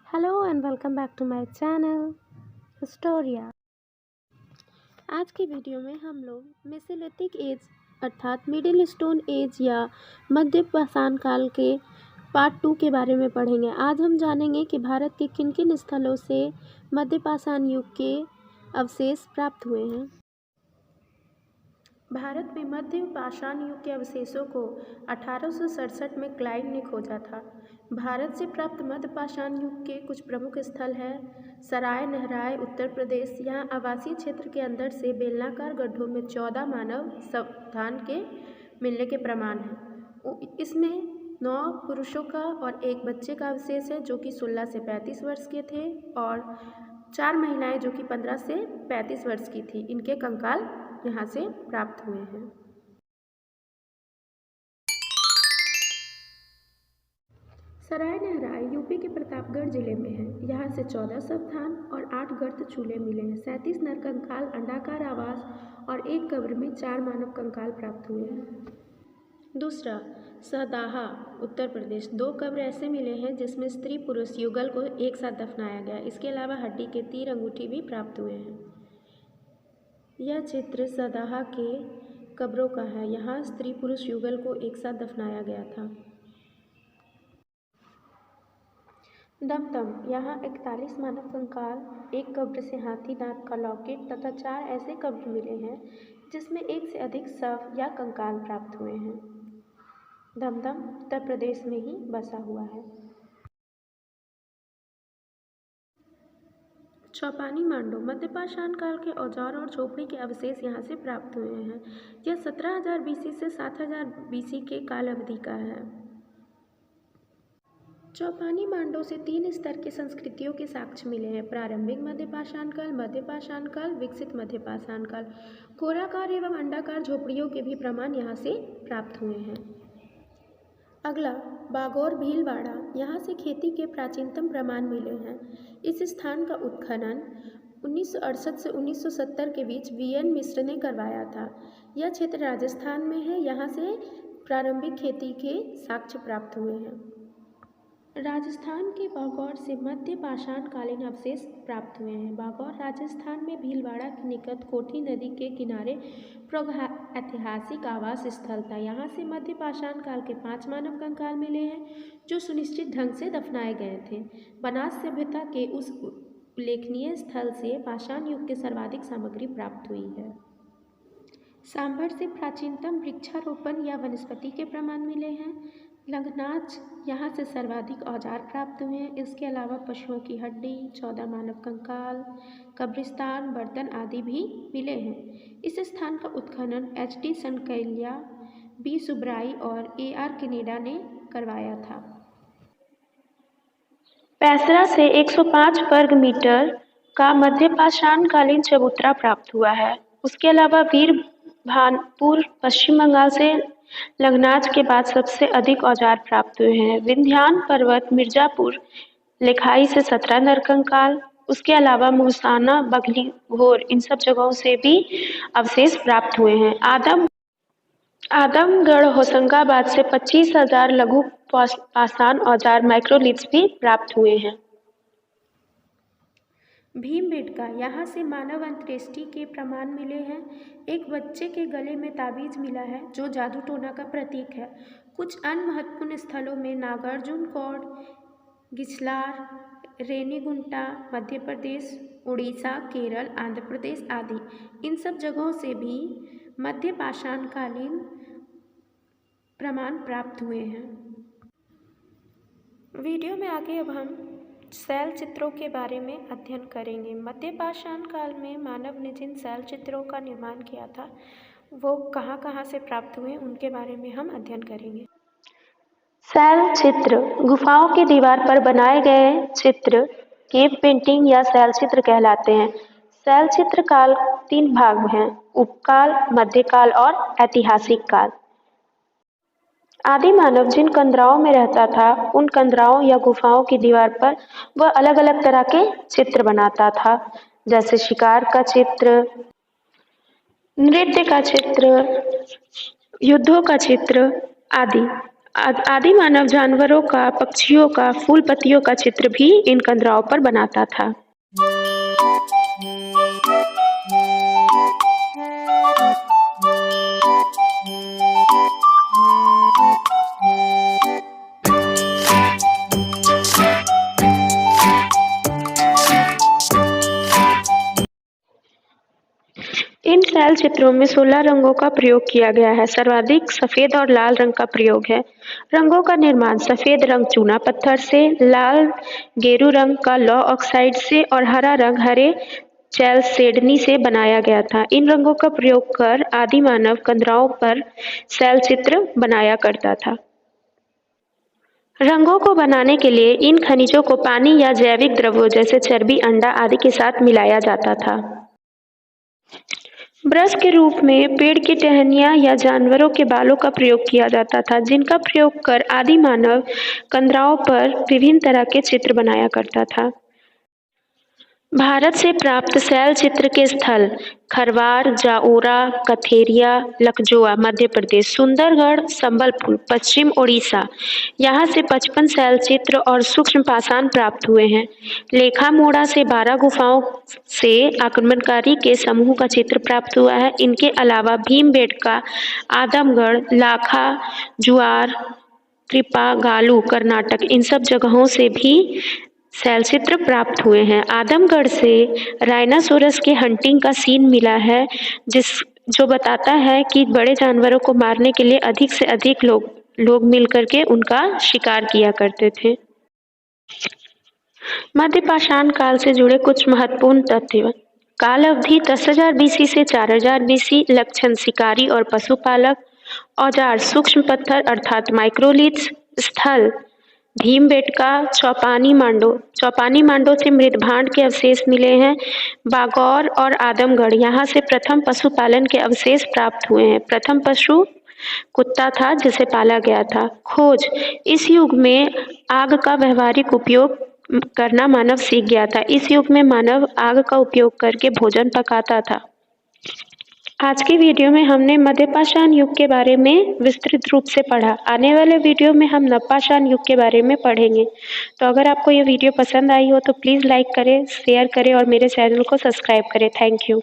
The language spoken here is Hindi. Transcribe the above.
Hello and welcome back to my channel Historia. आज की वीडियो में हम लोग मेसोलिथिक एज अर्थात मिडिल स्टोन एज या मध्य पाषाण काल के पार्ट 2 के बारे में पढ़ेंगे। आज हम जानेंगे कि भारत के किन किन स्थलों से मध्य पाषाण युग के अवशेष प्राप्त हुए हैं। भारत में मध्य पाषाण युग के अवशेषों को 1867 में क्लाइव ने खोजा था। भारत से प्राप्त मध्य पाषाण युग के कुछ प्रमुख स्थल हैं सराय नहराय उत्तर प्रदेश। यहाँ आवासीय क्षेत्र के अंदर से बेलनाकार गड्ढों में 14 मानव संतान के मिलने के प्रमाण हैं। इसमें 9 पुरुषों का और 1 बच्चे का अवशेष है जो कि 16 से 35 वर्ष के थे और 4 महिलाएं जो कि 15 से 35 वर्ष की थी। इनके कंकाल यहाँ से प्राप्त हुए हैं। सराय नहराय यूपी के प्रतापगढ़ जिले में है। यहाँ से 14 स्थान और 8 गर्त चूल्हे मिले हैं। 37 नरकंकाल अंडाकार आवास और 1 कब्र में 4 मानव कंकाल प्राप्त हुए हैं। दूसरा, सदाहा उत्तर प्रदेश 2 कब्र ऐसे मिले हैं जिसमें स्त्री पुरुष युगल को एक साथ दफनाया गया। इसके अलावा हड्डी के तीर अंगूठी भी प्राप्त हुए हैं। यह चित्र सदाहा के कब्रों का है। यहाँ स्त्री पुरुष युगल को एक साथ दफनाया गया था। दमदम यहाँ 41 मानव कंकाल, 1 कब्र से हाथी दांत का लॉकेट तथा 4 ऐसे कब्र मिले हैं जिसमें 1 से अधिक शव या कंकाल प्राप्त हुए हैं। दमदम उत्तर प्रदेश में ही बसा हुआ है। चौपानी मांडो मध्य पाषाण काल के औजार और झोपड़ी के अवशेष यहाँ से प्राप्त हुए हैं। यह 17,000 BC से 7,000 BC के काल अवधि का है। चौपानी मांडो से 3 स्तर की संस्कृतियों के साक्ष्य मिले हैं। प्रारंभिक मध्य पाषाण काल, मध्य पाषाण काल, विकसित मध्य पाषाण काल। गोलाकार एवं अंडाकार झोपड़ियों के भी प्रमाण यहाँ से प्राप्त हुए हैं। अगला, बागौर भीलवाड़ा यहाँ से खेती के प्राचीनतम प्रमाण मिले हैं। इस स्थान का उत्खनन 1968 से 1970 के बीच VN मिश्र ने करवाया था। यह क्षेत्र राजस्थान में है। यहाँ से प्रारंभिक खेती के साक्ष्य प्राप्त हुए हैं। राजस्थान के बागौर से मध्य पाषाण कालीन अवशेष प्राप्त हुए हैं। बागौर राजस्थान में भीलवाड़ा के निकट कोठी नदी के किनारे ऐतिहासिक आवास स्थल था। यहाँ से मध्य पाषाण काल के 5 मानव कंकाल मिले हैं जो सुनिश्चित ढंग से दफनाए गए थे। बनास सभ्यता के उस उल्लेखनीय स्थल से पाषाण युग के सर्वाधिक सामग्री प्राप्त हुई है। सांभर से प्राचीनतम वृक्षारोपण या वनस्पति के प्रमाण मिले हैं। लंगनाच यहाँ से सर्वाधिक औजार प्राप्त हुए हैं। इसके अलावा पशुओं की हड्डी, 14 मानव कंकाल, कब्रिस्तान, बर्तन आदि भी मिले हैं। इस स्थान का उत्खनन HD सनकैलिया, B सुब्राई और AR कनेडा ने करवाया था। पैसरा से 105 वर्ग मीटर का मध्य पाषाण कालीन चबूतरा प्राप्त हुआ है। उसके अलावा वीरभानपुर पश्चिम बंगाल से लंगनाच के बाद सबसे अधिक औजार प्राप्त हुए हैं। विंध्यान पर्वत मिर्जापुर लिखाई से 17 नरकंकाल। उसके अलावा मुहसाना, बगली, घोर इन सब जगहों से भी अवशेष प्राप्त हुए हैं। आदमगढ़ होशंगाबाद से 25,000 लघु पाषाण औजार माइक्रोलिथ्स भी प्राप्त हुए हैं। भीमबेटका यहाँ से मानव अंत्येष्टि के प्रमाण मिले हैं। एक बच्चे के गले में ताबीज मिला है जो जादू टोना का प्रतीक है। कुछ अन्य महत्वपूर्ण स्थलों में नागार्जुन कोड, गिछलार, रेनीगुंटा मध्य प्रदेश, उड़ीसा, केरल, आंध्र प्रदेश आदि इन सब जगहों से भी मध्य पाषाण कालीन प्रमाण प्राप्त हुए हैं। वीडियो में आगे अब हम शैल चित्रों के बारे में अध्ययन करेंगे। मध्य पाषाण काल में मानव ने जिन शैल चित्रों का निर्माण किया था वो कहाँ से प्राप्त हुए उनके बारे में हम अध्ययन करेंगे। शैल चित्र गुफाओं की दीवार पर बनाए गए चित्र केव पेंटिंग या शैल चित्र कहलाते हैं। शैल चित्र काल 3 भाग हैं: उपकाल, मध्यकाल और ऐतिहासिक काल। आदि मानव जिन कंदराओं में रहता था उन कंदराओं या गुफाओं की दीवार पर वह अलग अलग तरह के चित्र बनाता था, जैसे शिकार का चित्र, नृत्य का चित्र, युद्धों का चित्र आदि। आदि मानव जानवरों का, पक्षियों का, फूल पत्तियों का चित्र भी इन कंदराओं पर बनाता था। इन शैल चित्रों में 16 रंगों का प्रयोग किया गया है। सर्वाधिक सफेद और लाल रंग का प्रयोग है। रंगों का निर्माण सफेद रंग चूना पत्थर से, लाल गेरू रंग का लौह ऑक्साइड से और हरा रंग हरे चैलसेडनी से बनाया गया था। इन रंगों का प्रयोग कर आदि मानव कंदराओं पर शैल चित्र बनाया करता था। रंगों को बनाने के लिए इन खनिजों को पानी या जैविक द्रव्यों जैसे चर्बी, अंडा आदि के साथ मिलाया जाता था। ब्रश के रूप में पेड़ की टहनियाँ या जानवरों के बालों का प्रयोग किया जाता था, जिनका प्रयोग कर आदि मानव कंदराओं पर विभिन्न तरह के चित्र बनाया करता था। भारत से प्राप्त शैल चित्र के स्थल खरवार, जाओरा, कथेरिया, लखजोआ मध्य प्रदेश, सुंदरगढ़, संबलपुर पश्चिम ओडिशा। यहाँ से 55 शैल चित्र और सूक्ष्म पाषाण प्राप्त हुए हैं। लेखामोड़ा से 12 गुफाओं से आक्रमणकारी के समूह का चित्र प्राप्त हुआ है। इनके अलावा भीमबेटका, आदमगढ़, लाखा, जुआर, त्रिपागालू, कर्नाटक, इन सब जगहों से भी शैल चित्र प्राप्त हुए हैं। आदमगढ़ से राइनासोरस के हंटिंग का सीन मिला है, जो बताता है कि बड़े जानवरों को मारने के लिए अधिक से अधिक लोग मिलकर के उनका शिकार किया करते थे। मध्य पाषाण काल से जुड़े कुछ महत्वपूर्ण तथ्य। काल अवधि 10,000 बीसी से 4,000 बीसी। लक्षण शिकारी और पशुपालक। औजार सूक्ष्म पत्थर अर्थात माइक्रोलिथ्स। स्थल भीमबेटका, चौपानी मांडो से मृदभांड के अवशेष मिले हैं। बागौर और आदमगढ़, यहाँ से प्रथम पशुपालन के अवशेष प्राप्त हुए हैं। प्रथम पशु कुत्ता था जिसे पाला गया था। खोज, इस युग में आग का व्यवहारिक उपयोग करना मानव सीख गया था। इस युग में मानव आग का उपयोग करके भोजन पकाता था। आज की वीडियो में हमने मध्य पाषाण युग के बारे में विस्तृत रूप से पढ़ा। आने वाले वीडियो में हम नवपाषाण युग के बारे में पढ़ेंगे। तो अगर आपको ये वीडियो पसंद आई हो तो प्लीज़ लाइक करें, शेयर करें और मेरे चैनल को सब्सक्राइब करें। Thank you.